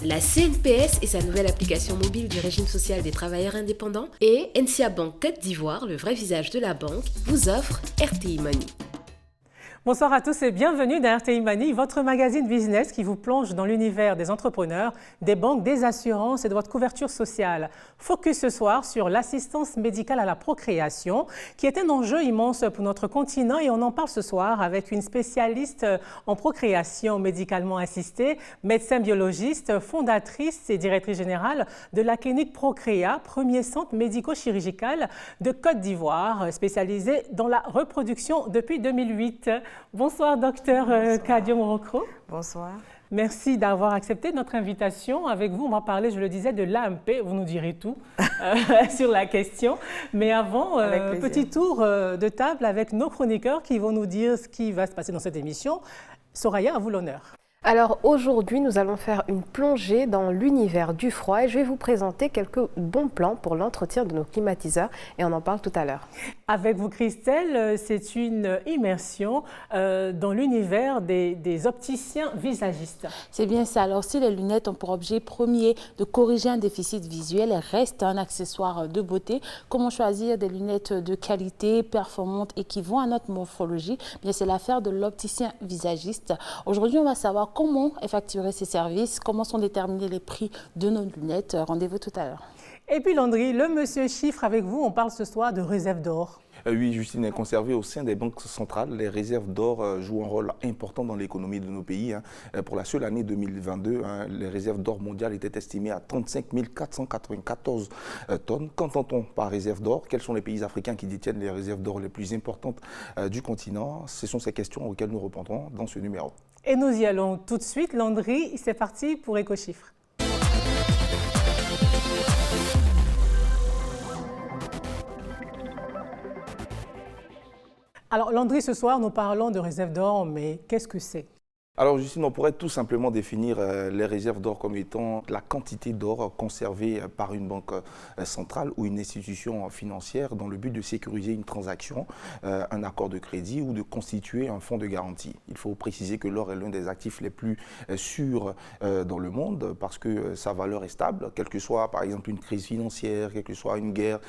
la CNPS et sa nouvelle application mobile du régime social des travailleurs indépendants et NCA Bank Côte d'Ivoire, le vrai visage de la banque, vous offrent RTI Money. Bonsoir à tous et bienvenue dans RTI Money, votre magazine business qui vous plonge dans l'univers des entrepreneurs, des banques, des assurances et de votre couverture sociale. Focus ce soir sur l'assistance médicale à la procréation, qui est un enjeu immense pour notre continent et on en parle ce soir avec une spécialiste en procréation médicalement assistée, médecin biologiste, fondatrice et directrice générale de la clinique Procréa, premier centre médico-chirurgical de Côte d'Ivoire, spécialisé dans la reproduction depuis 2008. Bonsoir, docteur Kadio Morokro. Bonsoir. Merci d'avoir accepté notre invitation. Avec vous, on va parler, je le disais, de l'AMP. Vous nous direz tout sur la question. Mais avant, petit tour de table avec nos chroniqueurs qui vont nous dire ce qui va se passer dans cette émission. Soraya, à vous l'honneur. Alors aujourd'hui, nous allons faire une plongée dans l'univers du froid et je vais vous présenter quelques bons plans pour l'entretien de nos climatiseurs et on en parle tout à l'heure. Avec vous Christelle, c'est une immersion dans l'univers des opticiens visagistes. C'est bien ça. Alors si les lunettes ont pour objet premier de corriger un déficit visuel, elles restent un accessoire de beauté. Comment choisir des lunettes de qualité, performantes et qui vont à notre morphologie? Bien, c'est l'affaire de l'opticien visagiste. Aujourd'hui, on va savoir comment est facturé ces services, comment sont déterminés les prix de nos lunettes. Rendez-vous tout à l'heure. Et puis Landry, le monsieur chiffre avec vous, on parle ce soir de réserve d'or. Oui, Justine, est conservée au sein des banques centrales. Les réserves d'or jouent un rôle important dans l'économie de nos pays. Pour la seule année 2022, les réserves d'or mondiales étaient estimées à 35 494 tonnes. Qu'entend-on par réserve d'or? Quels sont les pays africains qui détiennent les réserves d'or les plus importantes du continent? Ce sont ces questions auxquelles nous répondrons dans ce numéro. Et nous y allons tout de suite. Landry, c'est parti pour Éco-Chiffres. Alors Landry, ce soir, nous parlons de réserve d'or, mais qu'est-ce que c'est? Alors Justine, on pourrait tout simplement définir les réserves d'or comme étant la quantité d'or conservée par une banque centrale ou une institution financière dans le but de sécuriser une transaction, un accord de crédit ou de constituer un fonds de garantie. Il faut préciser que l'or est l'un des actifs les plus sûrs dans le monde parce que sa valeur est stable, quelle que soit par exemple une crise financière, quelle que soit une guerre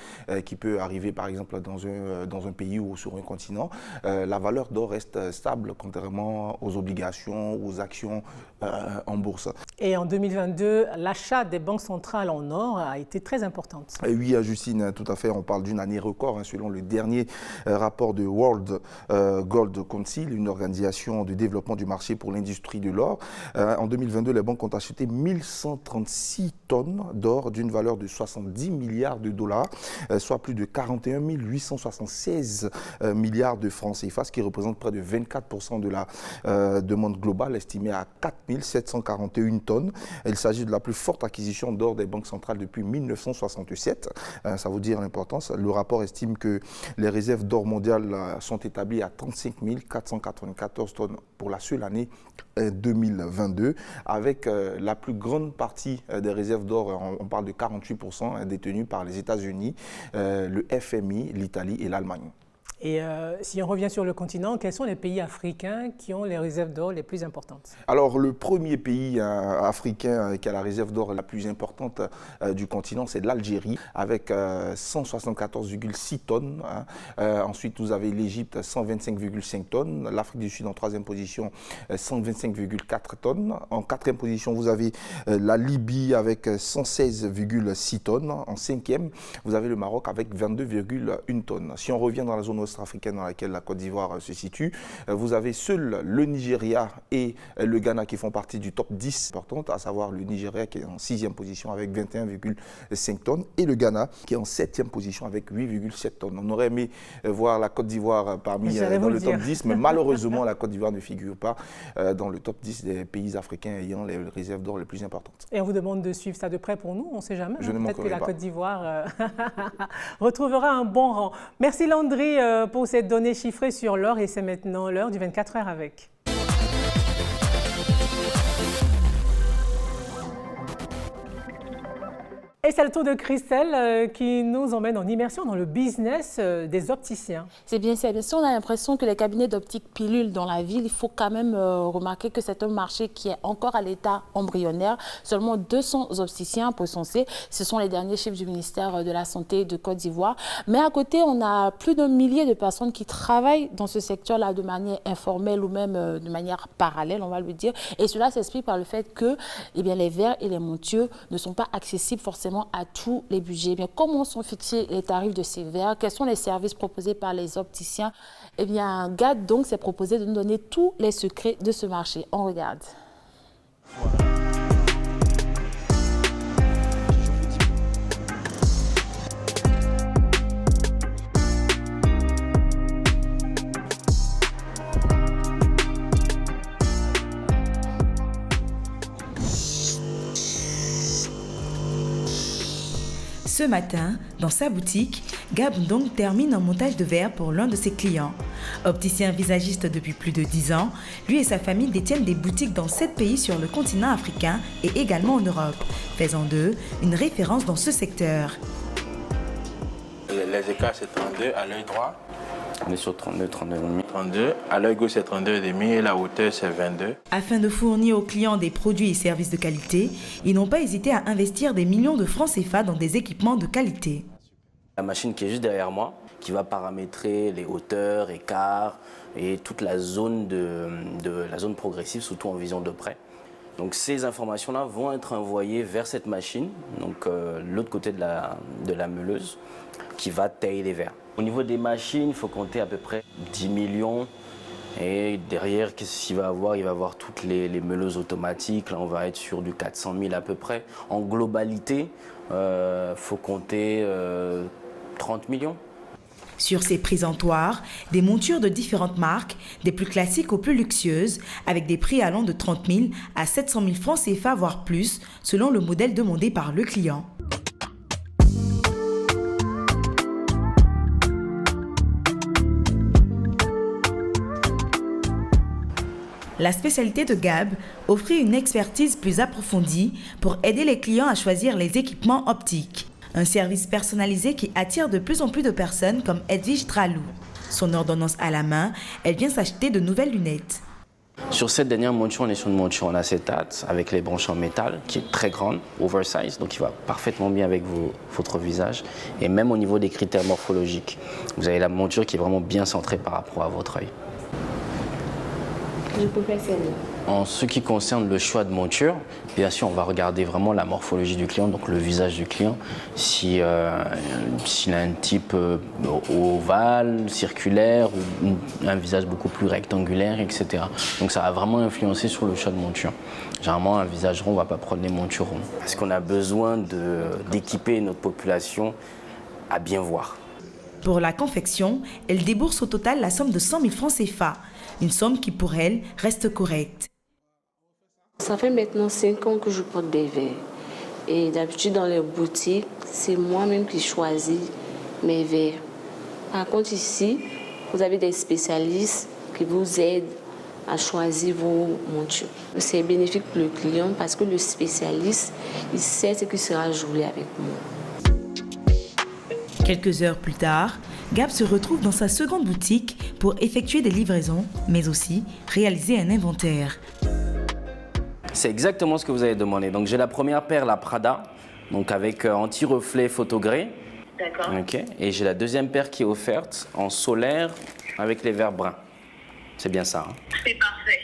qui peut arriver par exemple dans un pays ou sur un continent. La valeur d'or reste stable contrairement aux obligations, aux actions en bourse. Et en 2022, l'achat des banques centrales en or a été très importante. Et oui, Justine, tout à fait. On parle d'une année record selon le dernier rapport de World Gold Council, une organisation de développement du marché pour l'industrie de l'or. En 2022, les banques ont acheté 1136 tonnes d'or d'une valeur de 70 milliards de dollars, soit plus de 41 876 milliards de francs CFA, ce qui représente près de 24% de la demande globale estimée à 4 741 tonnes. Il s'agit de la plus forte acquisition d'or des banques centrales depuis 1967. Ça vous dire l'importance. Le rapport estime que les réserves d'or mondiales sont établies à 35 494 tonnes pour la seule année 2022, avec la plus grande partie des réserves d'or, on parle de 48%, détenues par les États-Unis, le FMI, l'Italie et l'Allemagne. Et si on revient sur le continent, quels sont les pays africains qui ont les réserves d'or les plus importantes? Alors, le premier pays africain qui a la réserve d'or la plus importante du continent, c'est l'Algérie, avec 174,6 tonnes. Ensuite, vous avez l'Égypte, 125,5 tonnes. L'Afrique du Sud, en troisième position, 125,4 tonnes. En quatrième position, vous avez la Libye avec 116,6 tonnes. En cinquième, vous avez le Maroc avec 22,1 tonnes. Si on revient dans la zone africaine dans laquelle la Côte d'Ivoire se situe, vous avez seul le Nigeria et le Ghana qui font partie du top 10 importante, à savoir le Nigeria qui est en 6e position avec 21,5 tonnes et le Ghana qui est en 7e position avec 8,7 tonnes. On aurait aimé voir la Côte d'Ivoire parmi dans le top 10, mais malheureusement la Côte d'Ivoire ne figure pas dans le top 10 des pays africains ayant les réserves d'or les plus importantes. Et on vous demande de suivre ça de près pour nous, on ne sait jamais. Peut-être que la pas. Côte d'Ivoire retrouvera un bon rang. Merci Landry pour cette donnée chiffrée sur l'or et c'est maintenant l'heure du 24 heures avec. Et c'est le tour de Christelle qui nous emmène en immersion dans le business des opticiens. C'est bien ça. Si on a l'impression que les cabinets d'optique pilulent dans la ville, il faut quand même remarquer que c'est un marché qui est encore à l'état embryonnaire. Seulement 200 opticiens recensés. Ce sont les derniers chiffres du ministère de la Santé de Côte d'Ivoire. Mais à côté, on a plus d'un millier de personnes qui travaillent dans ce secteur-là de manière informelle ou même de manière parallèle, on va le dire. Et cela s'explique par le fait que les verres et les montures ne sont pas accessibles forcément à tous les budgets. Comment sont fixés les tarifs de ces verres? Quels sont les services proposés par les opticiens? GAD donc s'est proposé de nous donner tous les secrets de ce marché. On regarde. Ce matin, dans sa boutique, Gab Ndong termine un montage de verre pour l'un de ses clients. Opticien visagiste depuis plus de 10 ans, lui et sa famille détiennent des boutiques dans 7 pays sur le continent africain et également en Europe, faisant d'eux une référence dans ce secteur. Les écarts, c'est 32 à l'œil droit. On est sur 32, 32,5. 32. À l'œil gauche, c'est 32,5 et la hauteur, c'est 22. Afin de fournir aux clients des produits et services de qualité, ils n'ont pas hésité à investir des millions de francs CFA dans des équipements de qualité. La machine qui est juste derrière moi, qui va paramétrer les hauteurs, écarts et toute la zone la zone progressive, surtout en vision de près. Donc ces informations-là vont être envoyées vers cette machine, donc l'autre côté de la meuleuse, qui va tailler les verres. Au niveau des machines, il faut compter à peu près 10 millions. Et derrière, qu'est-ce qu'il va avoir? Il va avoir toutes les meuleuses automatiques. Là, on va être sur du 400 000 à peu près. En globalité, il faut compter 30 millions. Sur ces présentoirs, des montures de différentes marques, des plus classiques aux plus luxueuses, avec des prix allant de 30 000 à 700 000 francs CFA, voire plus, selon le modèle demandé par le client. La spécialité de Gab offrit une expertise plus approfondie pour aider les clients à choisir les équipements optiques. Un service personnalisé qui attire de plus en plus de personnes comme Edwige Tralou. Son ordonnance à la main, elle vient s'acheter de nouvelles lunettes. Sur cette dernière monture, on est sur une monture en acétate avec les branches en métal qui est très grande, oversize, donc qui va parfaitement bien avec votre visage. Et même au niveau des critères morphologiques, vous avez la monture qui est vraiment bien centrée par rapport à votre œil. Je préfère celle-là. En ce qui concerne le choix de monture, bien sûr, on va regarder vraiment la morphologie du client, donc le visage du client. S'il a un type ovale, circulaire, ou un visage beaucoup plus rectangulaire, etc. Donc ça va vraiment influencer sur le choix de monture. Généralement, un visage rond, on ne va pas prendre des montures rondes. Parce qu'on a besoin d'équiper notre population à bien voir. Pour la confection, elle débourse au total la somme de 100 000 francs CFA. Une somme qui, pour elle, reste correcte. Ça fait maintenant 5 ans que je porte des verres. Et d'habitude, dans les boutiques, c'est moi-même qui choisis mes verres. Par contre, ici, vous avez des spécialistes qui vous aident à choisir vos montures. C'est bénéfique pour le client parce que le spécialiste, il sait ce qui sera joué avec moi. Quelques heures plus tard, Gab se retrouve dans sa seconde boutique pour effectuer des livraisons, mais aussi réaliser un inventaire. C'est exactement ce que vous avez demandé. Donc j'ai la première paire, la Prada, donc avec anti-reflet photogré. D'accord. Okay. Et j'ai la deuxième paire qui est offerte en solaire avec les verres bruns. C'est bien ça. Hein? C'est parfait.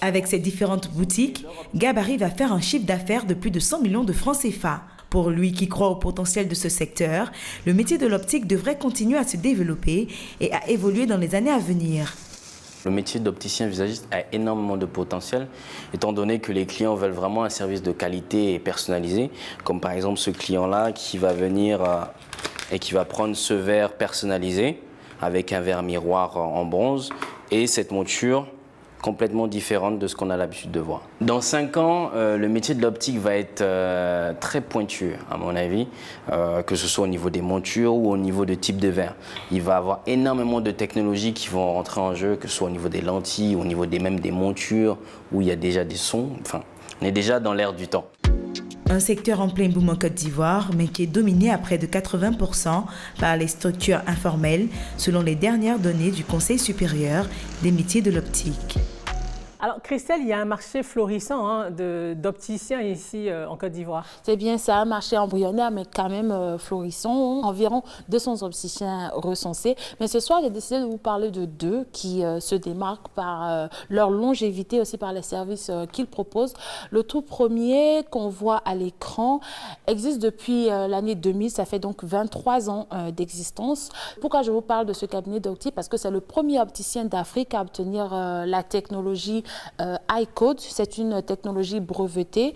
Avec ces différentes boutiques, Gab arrive à faire un chiffre d'affaires de plus de 100 millions de francs CFA. Pour lui qui croit au potentiel de ce secteur, le métier de l'optique devrait continuer à se développer et à évoluer dans les années à venir. Le métier d'opticien visagiste a énormément de potentiel, étant donné que les clients veulent vraiment un service de qualité et personnalisé, comme par exemple ce client-là qui va venir et qui va prendre ce verre personnalisé avec un verre miroir en bronze et cette monture complètement différente de ce qu'on a l'habitude de voir. Dans 5 ans, le métier de l'optique va être très pointu, à mon avis, que ce soit au niveau des montures ou au niveau de type de verre. Il va y avoir énormément de technologies qui vont rentrer en jeu, que ce soit au niveau des lentilles, au niveau même des montures, où il y a déjà des sons. Enfin, on est déjà dans l'ère du temps. Un secteur en plein boom en Côte d'Ivoire, mais qui est dominé à près de 80% par les structures informelles, selon les dernières données du Conseil supérieur des métiers de l'optique. Alors, Christelle, il y a un marché florissant d'opticiens ici en Côte d'Ivoire. C'est bien ça, un marché embryonnaire, mais quand même florissant. Environ 200 opticiens recensés. Mais ce soir, j'ai décidé de vous parler de deux qui se démarquent par leur longévité, aussi par les services qu'ils proposent. Le tout premier qu'on voit à l'écran existe depuis l'année 2000. Ça fait donc 23 ans d'existence. Pourquoi je vous parle de ce cabinet d'optique? Parce que c'est le premier opticien d'Afrique à obtenir la technologie iCode. C'est une technologie brevetée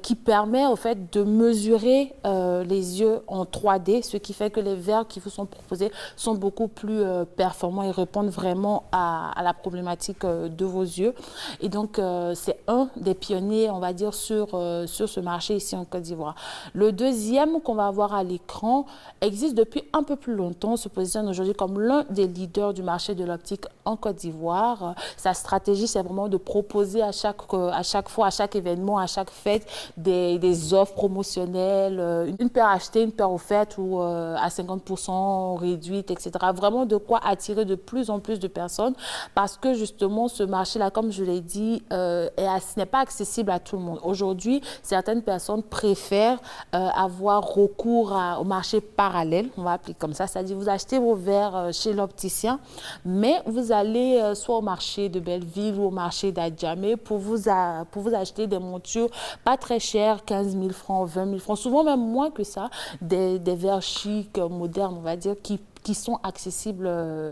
qui permet au fait de mesurer les yeux en 3D, ce qui fait que les verres qui vous sont proposés sont beaucoup plus performants et répondent vraiment à la problématique de vos yeux. Et donc, c'est un des pionniers, on va dire, sur ce marché ici en Côte d'Ivoire. Le deuxième qu'on va voir à l'écran existe depuis un peu plus longtemps, se positionne aujourd'hui comme l'un des leaders du marché de l'optique en Côte d'Ivoire. Sa stratégie, c'est vraiment de proposer à chaque fois, à chaque événement, à chaque fête, des offres promotionnelles, une paire achetée, une paire offerte ou à 50% réduite, etc. Vraiment de quoi attirer de plus en plus de personnes parce que justement ce marché-là, comme je l'ai dit, n'est pas accessible à tout le monde. Aujourd'hui, certaines personnes préfèrent avoir recours au marché parallèle, on va appeler comme ça, c'est-à-dire vous achetez vos verres chez l'opticien, mais vous allez soit au marché de Belleville ou au marché d'Adjamé pour vous acheter des montures pas très chères, 15 000 francs, 20 000 francs, souvent même moins que ça, des verres chics, modernes, on va dire, qui sont accessibles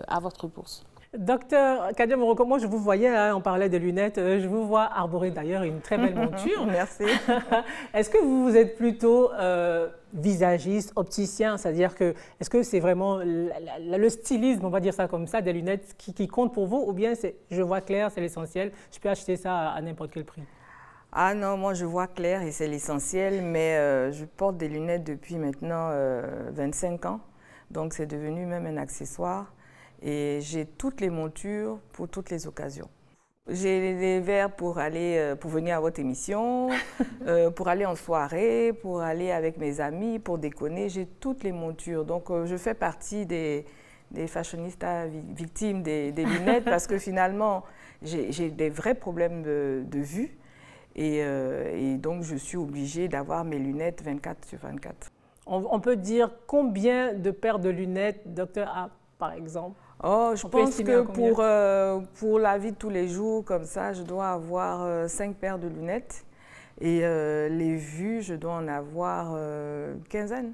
à votre bourse. Docteur Kadia Moroko, moi je vous voyais, on parlait des lunettes, je vous vois arborer d'ailleurs une très belle monture. Merci. Est-ce que vous êtes plutôt visagiste, opticien, c'est-à-dire que est-ce que c'est vraiment le stylisme, on va dire ça comme ça, des lunettes qui compte pour vous, ou bien c'est je vois clair, c'est l'essentiel, je peux acheter ça à n'importe quel prix? Ah non, moi je vois clair et c'est l'essentiel, mais je porte des lunettes depuis maintenant 25 ans, donc c'est devenu même un accessoire. Et j'ai toutes les montures pour toutes les occasions. J'ai des verres pour venir à votre émission, pour aller en soirée, pour aller avec mes amis, pour déconner. J'ai toutes les montures. Donc je fais partie des fashionistas victimes des lunettes parce que finalement j'ai des vrais problèmes de vue. Et donc je suis obligée d'avoir mes lunettes 24/24. On peut dire combien de paires de lunettes, docteur A, par exemple? Oh, je pense que pour la vie de tous les jours, comme ça, je dois avoir 5 paires de lunettes. Et les vues, je dois en avoir une quinzaine.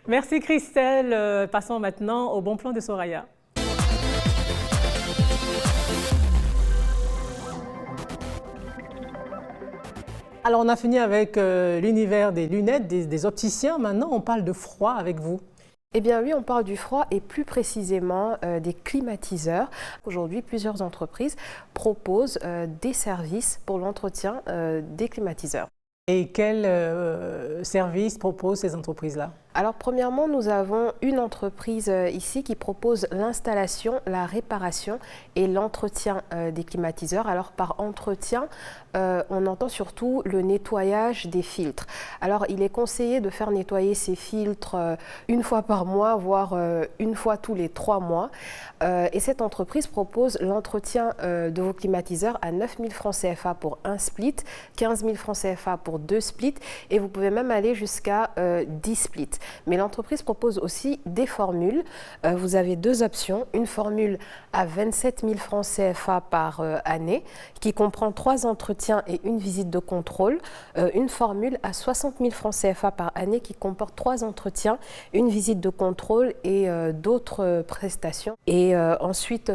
Merci Christelle. Passons maintenant au bon plan de Soraya. Alors, on a fini avec l'univers des lunettes, des opticiens. Maintenant, on parle de froid avec vous. Eh bien oui, on parle du froid et plus précisément des climatiseurs. Aujourd'hui, plusieurs entreprises proposent des services pour l'entretien des climatiseurs. Et quels services proposent ces entreprises-là? Alors premièrement, nous avons une entreprise ici qui propose l'installation, la réparation et l'entretien des climatiseurs. Alors par entretien, on entend surtout le nettoyage des filtres. Alors il est conseillé de faire nettoyer ces filtres une fois par mois, voire une fois tous les 3 mois. Et cette entreprise propose l'entretien de vos climatiseurs à 9 000 francs CFA pour un split, 15 000 francs CFA pour 2 splits et vous pouvez même aller jusqu'à 10 splits. Mais l'entreprise propose aussi des formules. Vous avez 2 options. Une formule à 27 000 francs CFA par année qui comprend 3 entretiens et une visite de contrôle. Une formule à 60 000 francs CFA par année qui comporte 3 entretiens, une visite de contrôle et d'autres prestations. Et ensuite,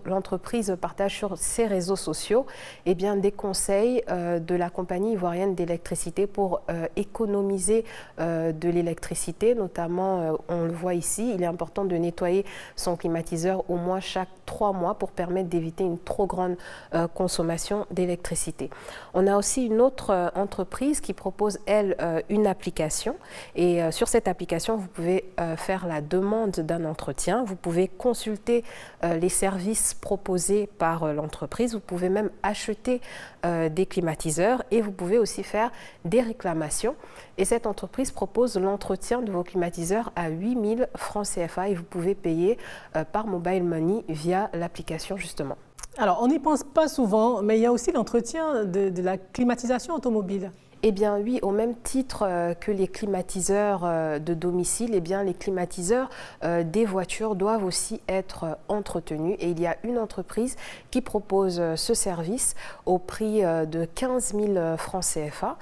l'entreprise partage sur ses réseaux sociaux des conseils de la compagnie ivoirienne d'électricité pour économiser de l'électricité d'électricité, notamment, on le voit ici, il est important de nettoyer son climatiseur au moins chaque 3 mois pour permettre d'éviter une trop grande consommation d'électricité. On a aussi une autre entreprise qui propose, elle, une application. Et sur cette application, vous pouvez faire la demande d'un entretien. Vous pouvez consulter les services proposés par l'entreprise. Vous pouvez même acheter des climatiseurs et vous pouvez aussi faire des réclamations. Et cette entreprise propose l'entretien de vos climatiseurs à 8 000 francs CFA et vous pouvez payer par mobile money via l'application justement. Alors, on n'y pense pas souvent, mais il y a aussi l'entretien de la climatisation automobile. Eh bien oui, au même titre que les climatiseurs de domicile, eh bien les climatiseurs des voitures doivent aussi être entretenus. Et il y a une entreprise qui propose ce service au prix de 15 000 francs CFA.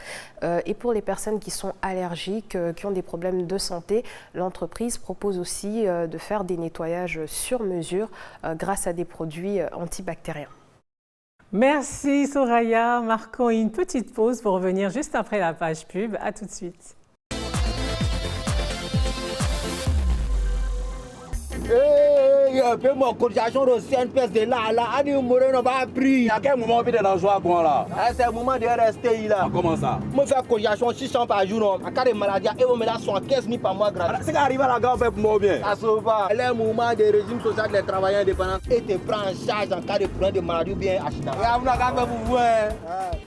Et pour les personnes qui sont allergiques, qui ont des problèmes de santé, l'entreprise propose aussi de faire des nettoyages sur mesure grâce à des produits antibactériens. Merci Soraya. Marquons une petite pause pour revenir juste après la page pub. À tout de suite. Fais-moi cotisation de CNPS de là, Annie Moreno va pris. À quel moment on vient dans joie quoi là? C'est le moment de rester là. Comment ça? Moi faire cotisation 600 par jour, en cas de maladie, et on me la 75 000 par mois gratuit. C'est qu'arrive à la gare, on fait pour moi bien. Ça se va. Le mouvement des régimes social des travailleurs indépendants et te prend en charge en cas de problème de maladie ou bien accident.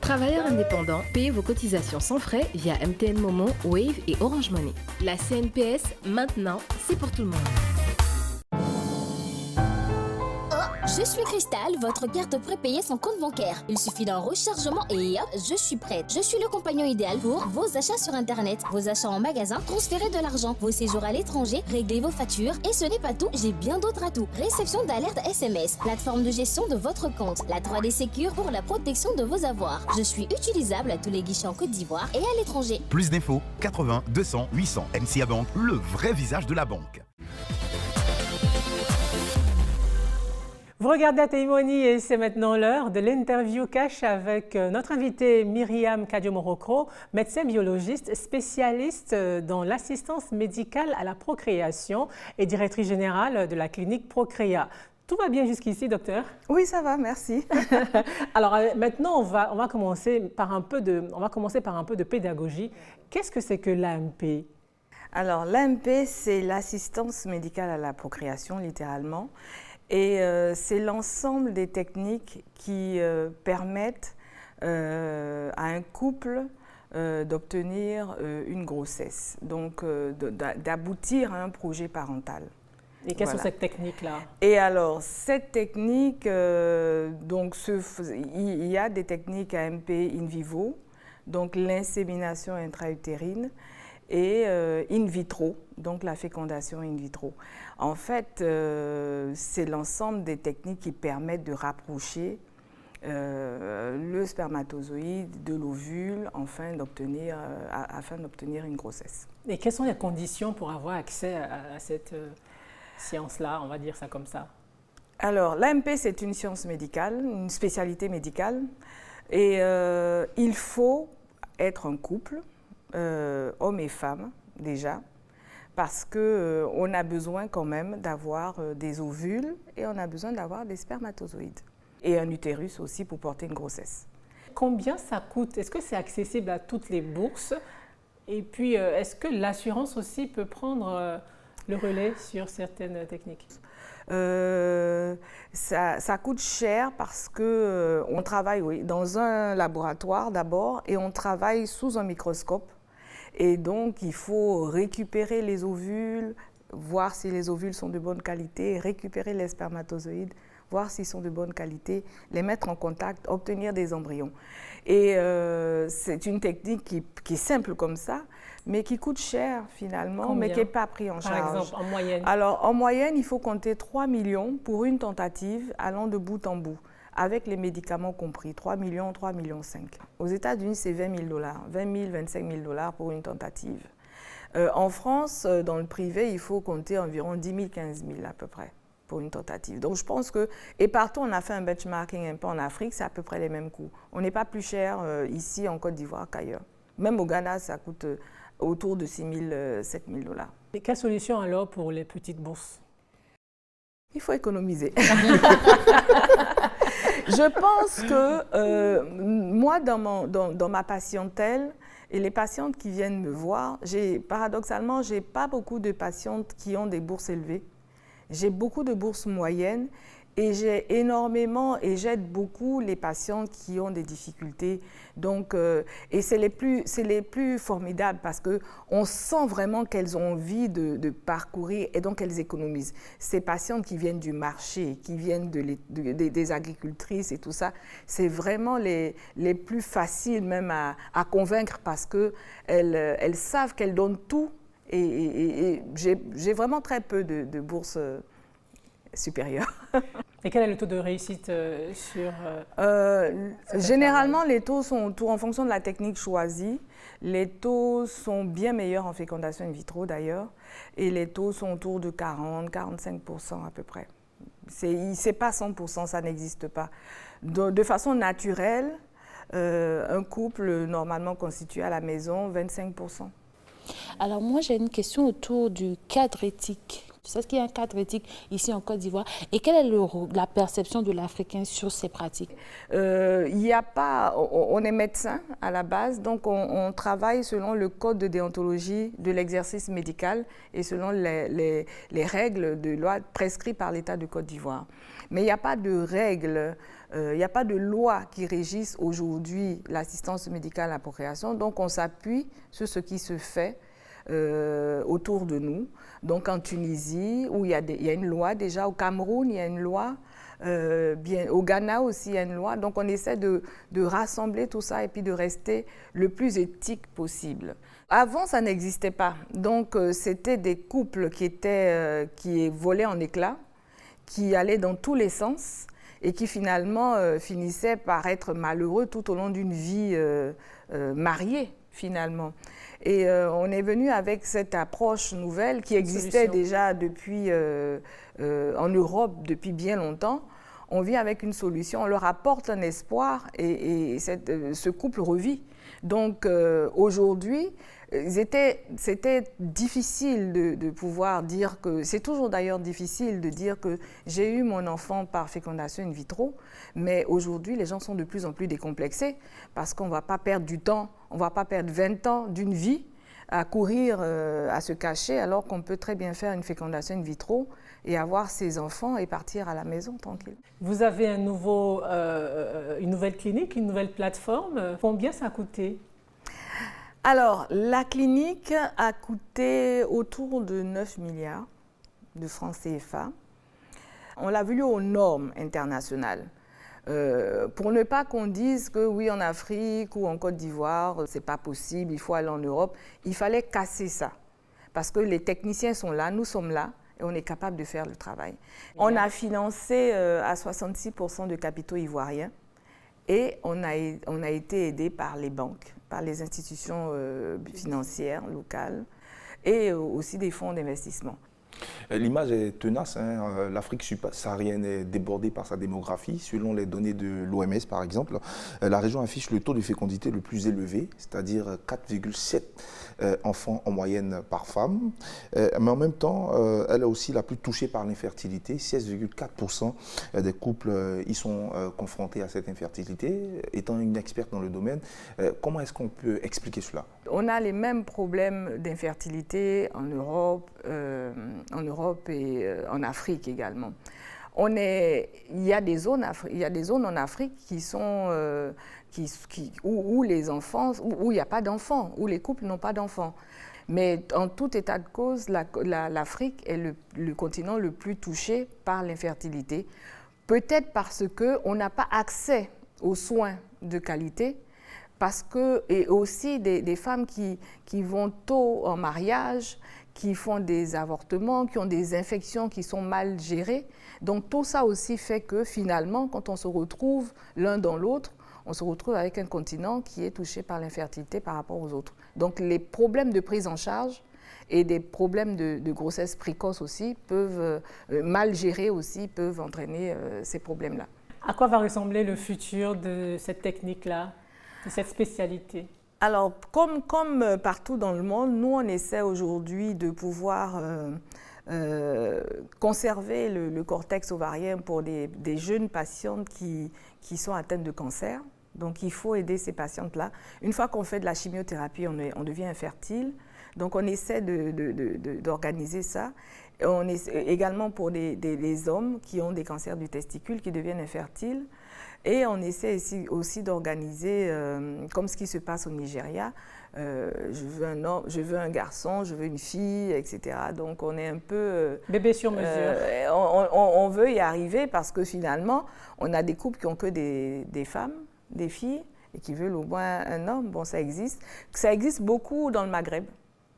Travailleurs indépendants, payez vos cotisations sans frais via MTN Momo, Wave et Orange Money. La CNPS, maintenant, c'est pour tout le monde. Je suis Cristal, votre carte prépayée sans compte bancaire. Il suffit d'un rechargement et hop, je suis prête. Je suis le compagnon idéal pour vos achats sur Internet, vos achats en magasin, transférer de l'argent, vos séjours à l'étranger, régler vos factures. Et ce n'est pas tout, j'ai bien d'autres atouts. Réception d'alerte SMS, plateforme de gestion de votre compte, la 3D Secure pour la protection de vos avoirs. Je suis utilisable à tous les guichets en Côte d'Ivoire et à l'étranger. Plus d'infos, 80 200 800. NCA Bank, le vrai visage de la banque. Vous regardez Ateimoni et c'est maintenant l'heure de l'interview cash avec notre invitée Myriam Kadiomorokro, médecin biologiste spécialiste dans l'assistance médicale à la procréation et directrice générale de la clinique Procréa. Tout va bien jusqu'ici, docteur? Oui, ça va, merci. Alors maintenant, on va commencer par un peu de pédagogie. Qu'est-ce que c'est que l'AMP? Alors, l'AMP, c'est l'assistance médicale à la procréation, littéralement. Et c'est l'ensemble des techniques qui permettent à un couple d'obtenir une grossesse, donc d'aboutir à un projet parental. Et quelles sont ces techniques-là? Et alors, cette technique, il y a des techniques AMP in vivo, donc l'insémination intra-utérine, et in vitro, donc la fécondation in vitro. En fait, c'est l'ensemble des techniques qui permettent de rapprocher le spermatozoïde de l'ovule afin d'obtenir une grossesse. Et quelles sont les conditions pour avoir accès à cette science-là, on va dire ça comme ça? Alors, l'AMP, c'est une science médicale, une spécialité médicale, et il faut être un couple, hommes et femmes déjà, parce qu'on a besoin quand même d'avoir des ovules et on a besoin d'avoir des spermatozoïdes. Et un utérus aussi pour porter une grossesse. Combien ça coûte? Est-ce que c'est accessible à toutes les bourses? Et puis, est-ce que l'assurance aussi peut prendre le relais sur certaines techniques? Ça coûte cher parce qu'on travaille dans un laboratoire d'abord et on travaille sous un microscope. Et donc, il faut récupérer les ovules, voir si les ovules sont de bonne qualité, récupérer les spermatozoïdes, voir s'ils sont de bonne qualité, les mettre en contact, obtenir des embryons. Et c'est une technique qui est simple comme ça, mais qui coûte cher finalement, Combien, mais qui n'est pas pris en charge. Par exemple, en moyenne? Alors, en moyenne, il faut compter 3 millions pour une tentative allant de bout en bout, avec les médicaments compris, 3 millions, 3,5 millions. Aux États-Unis, c'est 20 000 $, 20 000, 25 000 $ pour une tentative. En France, dans le privé, il faut compter environ 10 000, 15 000 à peu près pour une tentative. Donc je pense que, et partout on a fait un benchmarking un peu en Afrique, c'est à peu près les mêmes coûts. On n'est pas plus cher ici en Côte d'Ivoire qu'ailleurs. Même au Ghana, ça coûte autour de 6 000, 7 000 $. Et quelle solution alors pour les petites bourses? Il faut économiser. Je pense que moi, dans ma patientèle, et les patientes qui viennent me voir, paradoxalement, je n'ai pas beaucoup de patientes qui ont des bourses élevées. J'ai beaucoup de bourses moyennes et j'ai énormément et j'aide beaucoup les patientes qui ont des difficultés. Donc, et c'est les plus formidables parce qu'on sent vraiment qu'elles ont envie de parcourir et donc elles économisent. Ces patientes qui viennent du marché, qui viennent des agricultrices et tout ça, c'est vraiment les plus faciles même à convaincre parce qu'elles savent qu'elles donnent tout. Et j'ai vraiment très peu de bourses supérieures. Et quel est le taux de réussite sur... Généralement, les taux sont autour, en fonction de la technique choisie, les taux sont bien meilleurs en fécondation in vitro d'ailleurs, et les taux sont autour de 40-45% à peu près. C'est pas 100%, ça n'existe pas. De façon naturelle, un couple normalement constitué à la maison, 25%. Alors moi, j'ai une question autour du cadre éthique. Tu sais qu'il y a un cadre éthique ici en Côte d'Ivoire. Et quelle est la perception de l'Africain sur ces pratiques? Il n'y a pas... On est médecin à la base, donc on travaille selon le code de déontologie de l'exercice médical et selon les règles de loi prescrites par l'État de Côte d'Ivoire. Mais il n'y a pas de règles, il n'y a pas de loi qui régisse aujourd'hui l'assistance médicale à la procréation. Donc on s'appuie sur ce qui se fait autour de nous. Donc en Tunisie, où il y a une loi déjà, au Cameroun, il y a une loi, au Ghana aussi, il y a une loi. Donc on essaie de rassembler tout ça et puis de rester le plus éthique possible. Avant, ça n'existait pas. Donc c'était des couples qui volaient en éclats, qui allaient dans tous les sens et qui finalement finissaient par être malheureux tout au long d'une vie mariée, finalement. Et on est venu avec cette approche nouvelle qui existait déjà depuis, en Europe depuis bien longtemps. On vient avec une solution, on leur apporte un espoir et ce couple revit. Donc aujourd'hui, c'était difficile de pouvoir dire que, c'est toujours d'ailleurs difficile de dire que j'ai eu mon enfant par fécondation in vitro, mais aujourd'hui les gens sont de plus en plus décomplexés parce qu'on ne va pas perdre du temps, on ne va pas perdre 20 ans d'une vie à courir, à se cacher, alors qu'on peut très bien faire une fécondation in vitro et avoir ses enfants et partir à la maison tranquille. Vous avez une nouvelle clinique, une nouvelle plateforme. Combien ça a coûté? Alors, la clinique a coûté autour de 9 milliards de francs CFA. On l'a voulu aux normes internationales. Pour ne pas qu'on dise que oui, en Afrique ou en Côte d'Ivoire, c'est pas possible, il faut aller en Europe. Il fallait casser ça. Parce que les techniciens sont là, nous sommes là, et on est capable de faire le travail. On a financé à 66% de capitaux ivoiriens et on a été aidé par les banques, par les institutions financières locales et aussi des fonds d'investissement. L'image est tenace, hein. L'Afrique subsaharienne est débordée par sa démographie. Selon les données de l'OMS par exemple, la région affiche le taux de fécondité le plus élevé, c'est-à-dire 4,7 enfants en moyenne par femme. Mais en même temps, elle est aussi la plus touchée par l'infertilité. 16,4% des couples y sont confrontés à cette infertilité. Étant une experte dans le domaine, comment est-ce qu'on peut expliquer cela? On a les mêmes problèmes d'infertilité en Europe et en Afrique également. Il y a des zones en Afrique qui sont, où les enfants, où il n'y a pas d'enfants, où les couples n'ont pas d'enfants. Mais en tout état de cause, l'Afrique est le continent le plus touché par l'infertilité. Peut-être parce qu'on n'a pas accès aux soins de qualité, et aussi des femmes qui vont tôt en mariage, qui font des avortements, qui ont des infections qui sont mal gérées. Donc tout ça aussi fait que finalement, quand on se retrouve l'un dans l'autre, on se retrouve avec un continent qui est touché par l'infertilité par rapport aux autres. Donc les problèmes de prise en charge et des problèmes de grossesse précoce aussi peuvent, mal gérés aussi, peuvent entraîner ces problèmes-là. À quoi va ressembler le futur de cette technique-là, de cette spécialité? Alors, comme partout dans le monde, nous, on essaie aujourd'hui de pouvoir conserver le cortex ovarien pour des jeunes patientes qui sont atteintes de cancer. Donc, il faut aider ces patientes-là. Une fois qu'on fait de la chimiothérapie, on devient infertile. Donc, on essaie d'organiser ça. On essaie également pour les hommes qui ont des cancers du testicule, qui deviennent infertiles. Et on essaie aussi d'organiser, comme ce qui se passe au Nigeria, je veux un homme, je veux un garçon, je veux une fille, etc. Donc, on est un peu... bébé sur mesure. On veut y arriver parce que finalement, on a des couples qui n'ont que des femmes, des filles, et qui veulent au moins un homme. Bon, ça existe. Ça existe beaucoup dans le Maghreb.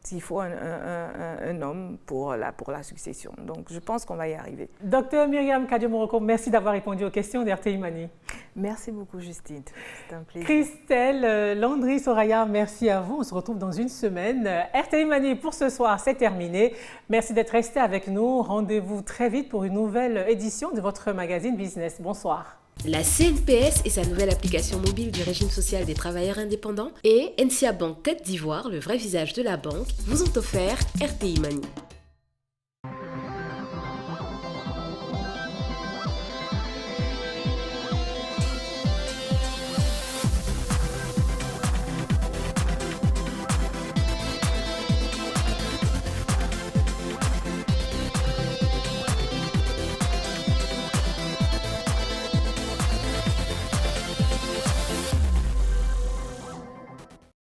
S'il faut un homme pour la succession. Donc, je pense qu'on va y arriver. Docteur Myriam Kadio-Moroko, merci d'avoir répondu aux questions d'RTI Mani. Merci beaucoup, Justine. C'est un plaisir. Christelle, Landry, Soraya, merci à vous. On se retrouve dans une semaine. RTI Mani pour ce soir, c'est terminé. Merci d'être resté avec nous. Rendez-vous très vite pour une nouvelle édition de votre magazine Business. Bonsoir. La CNPS et sa nouvelle application mobile du régime social des travailleurs indépendants et NCA Bank Côte d'Ivoire, le vrai visage de la banque, vous ont offert RTI Mani.